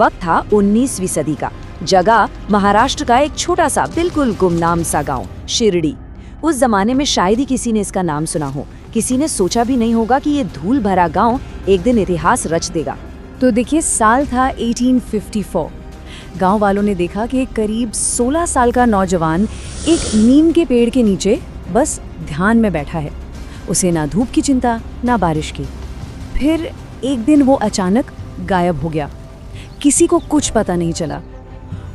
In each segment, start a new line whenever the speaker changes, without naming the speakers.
वक्त था 19वीं सदी का। जगह महाराष्ट्र का एक छोटा सा बिल्कुल गुमनाम सा गांव शिरडी। उस जमाने में शायद ही किसी ने इसका नाम सुना हो। किसी ने सोचा भी नहीं होगा कि ये धूल भरा गांव एक दिन इतिहास रच देगा।
तो देखिए, साल था 1854। गांव वालों ने देखा कि एक करीब 16 साल का नौजवान एक नीम के पेड़ के नीचे बस ध्यान में बैठा है। उसे ना धूप की चिंता, ना बारिश की। फिर एक दिन वो अचानक गायब हो गया। किसी को कुछ पता नहीं चला।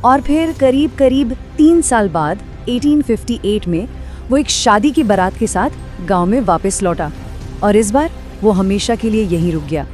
और फिर करीब 3 साल बाद 1858 में वो एक शादी की बारात के साथ गांव में वापस लौटा और इस बार वो हमेशा के लिए यहीं रुक गया।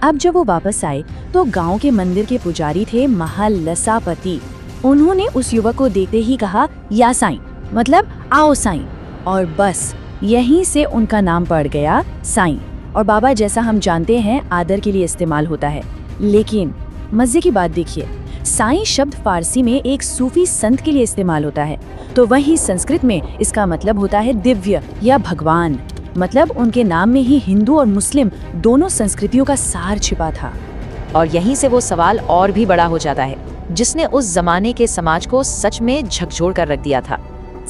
अब जब वो वापस आए तो गांव के मंदिर के पुजारी थे महालसापति। उन्होंने उस युवक को देखते ही कहा, या साईं, मतलब आओ साईं। और बस यहीं से उनका नाम पड़ गया साईं। और बाबा जैसा हम जानते हैं आदर के लिए इस्तेमाल होता है। लेकिन मजे की बात देखिए, साईं शब्द फारसी में एक सूफी संत के लिए इस्तेमाल होता है, तो वहीं संस्कृत में इसका मतलब होता है दिव्य या भगवान। मतलब उनके नाम में ही हिंदू और मुस्लिम दोनों संस्कृतियों का सार छिपा था।
और यहीं से वो सवाल और भी बड़ा हो जाता है, जिसने उस जमाने के समाज को सच में झकझोर कर रख दिया था।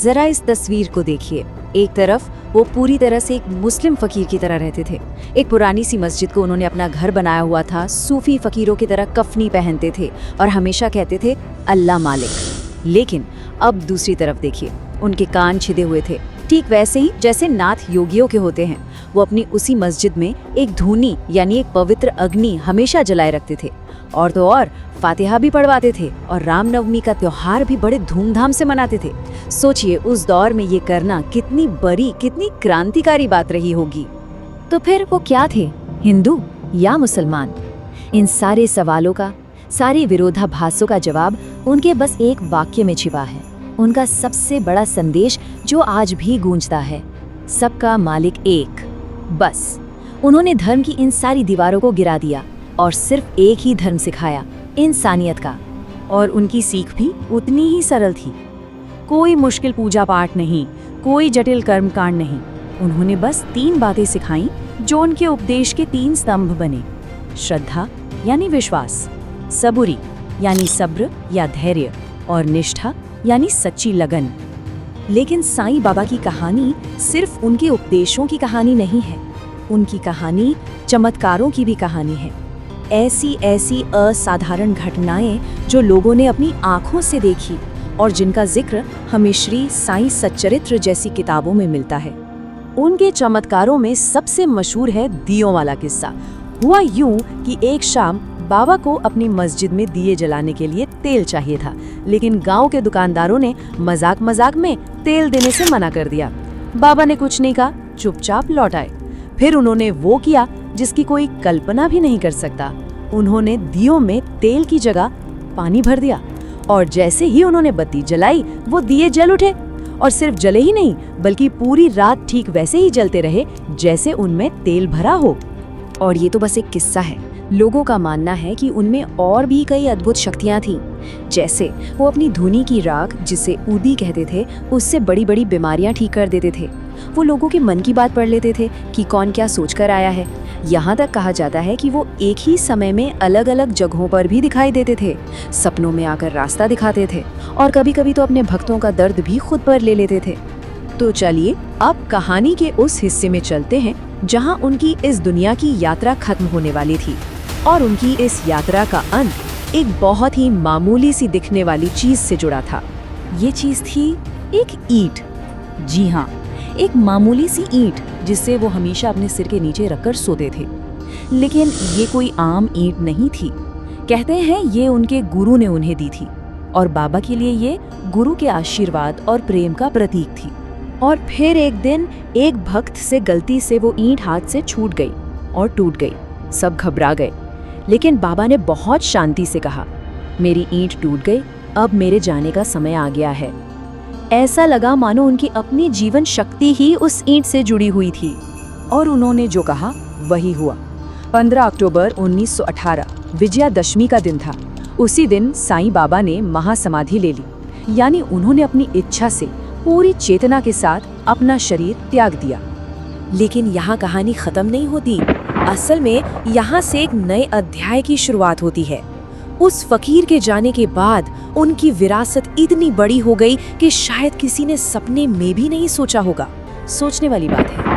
जरा इस तस्वीर को देखिए। एक तरफ वो पूरी तरह से एक मुस्लिम फकीर की तरह रहते थे। एक पुरानी सी मस्जिद को उन्होंने अपना घर बनाया हुआ था। सूफी फकीरों की तरह कफनी पहनते थे और हमेशा कहते थे अल्लाह मालिक। लेकिन अब दूसरी तरफ देखिए, उनके कान छिदे हुए थे, ठीक वैसे ही जैसे नाथ योगियों के होते हैं। वो अपनी उसी मस्जिद में एक धूनी यानी एक पवित्र अग्नि हमेशा जलाए रखते थे। और तो और फातिहा भी पढ़वाते थे और रामनवमी का त्योहार भी बड़े धूमधाम से मनाते थे। सोचिए उस दौर में ये करना कितनी बड़ी, कितनी क्रांतिकारी बात रही होगी।
तो फिर वो क्या थे, हिंदू या मुसलमान? इन सारे सवालों का, सारे विरोधाभासों का जवाब उनके बस एक वाक्य में छिपा है। उनका सबसे बड़ा संदेश जो आज भी गूंजता है, सबका मालिक एक। बस उन्होंने धर्म की इन सारी दीवारों को गिरा दिया और सिर्फ एक ही धर्म सिखाया, इंसानियत का। और उनकी सीख भी उतनी ही सरल थी। कोई मुश्किल पूजा पाठ नहीं, कोई जटिल कर्मकांड नहीं। उन्होंने बस 3 बातें सिखाई जो उनके उपदेश के 3 स्तंभ बने। श्रद्धा यानी विश्वास, सबूरी यानी सब्र या धैर्य, और निष्ठा यानी सच्ची लगन। लेकिन साईं बाबा की कहानी सिर्फ उनके उपदेशों की कहानी नहीं है। उनकी कहानी चमत्कारों की भी कहानी है। ऐसी असाधारण घटनाएं जो लोगों ने अपनी आंखों से देखी और जिनका जिक्र हमें श्री साईं सच्चरित्र जैसी किताबों में मिलता है। उनके चमत्कारों में सबसे मशहूर है दियों वाला किस्सा। हुआ यूं कि एक शाम बाबा को अपनी मस्जिद में दिए जलाने के लिए तेल चाहिए था, लेकिन गांव के दुकानदारों ने मजाक में तेल देने से मना कर दिया। बाबा ने कुछ नहीं कहा, चुपचाप लौट आए। फिर उन्होंने वो किया जिसकी कोई कल्पना भी नहीं कर सकता। उन्होंने दियों में तेल की जगह पानी भर दिया और जैसे ही उन्होंने बत्ती जलाई वो दिए जल उठे। और सिर्फ जले ही नहीं, बल्कि पूरी रात ठीक वैसे ही जलते रहे जैसे उनमें तेल भरा हो। और ये तो बस एक किस्सा है। लोगों का मानना है कि उनमें और भी कई अद्भुत शक्तियां थीं। जैसे वो अपनी धुनी की राख, जिसे ऊदी कहते थे, उससे बड़ी बड़ी बीमारियां ठीक कर देते थे। वो लोगों के मन की बात पढ़ लेते थे कि कौन क्या सोचकर आया है। यहाँ तक कहा जाता है कि वो एक ही समय में अलग अलग जगहों पर भी दिखाई देते थे। सपनों में आकर रास्ता दिखाते थे और कभी कभी तो अपने भक्तों का दर्द भी खुद पर ले लेते थे। तो चलिए अब कहानी के उस हिस्से में चलते हैं जहाँ उनकी इस दुनिया की यात्रा खत्म होने वाली थी। और उनकी इस यात्रा का अंत एक बहुत ही मामूली सी दिखने वाली चीज से जुड़ा था। ये चीज थी एक ईंट। जी हाँ, एक मामूली सी ईंट जिससे वो हमेशा अपने सिर के नीचे रखकर सोते थे। लेकिन ये कोई आम ईंट नहीं थी। कहते हैं ये उनके गुरु ने उन्हें दी थी और बाबा के लिए ये गुरु के आशीर्वाद और प्रेम का प्रतीक थी। और फिर एक दिन एक भक्त से गलती से वो ईंट हाथ से छूट गई और टूट गई। सब घबरा गए, लेकिन बाबा ने बहुत शांति से कहा, मेरी ईंट टूट गई, अब मेरे जाने का समय आ गया है। ऐसा लगा मानो उनकी अपनी जीवन शक्ति ही उस ईंट से जुड़ी हुई थी। और उन्होंने जो कहा वही हुआ। 15 अक्टूबर 1918 विजयादशमी का दिन था। उसी दिन साईं बाबा ने महासमाधि ले ली, यानी उन्होंने अपनी इच्छा से पूरी चेतना के साथ अपना शरीर त्याग दिया। लेकिन यहाँ कहानी खत्म नहीं होती। असल में यहाँ से एक नए अध्याय की शुरुआत होती है।
उस फकीर के जाने के बाद उनकी विरासत इतनी बड़ी हो गई कि शायद किसी ने सपने में भी नहीं सोचा होगा।
सोचने वाली बात है।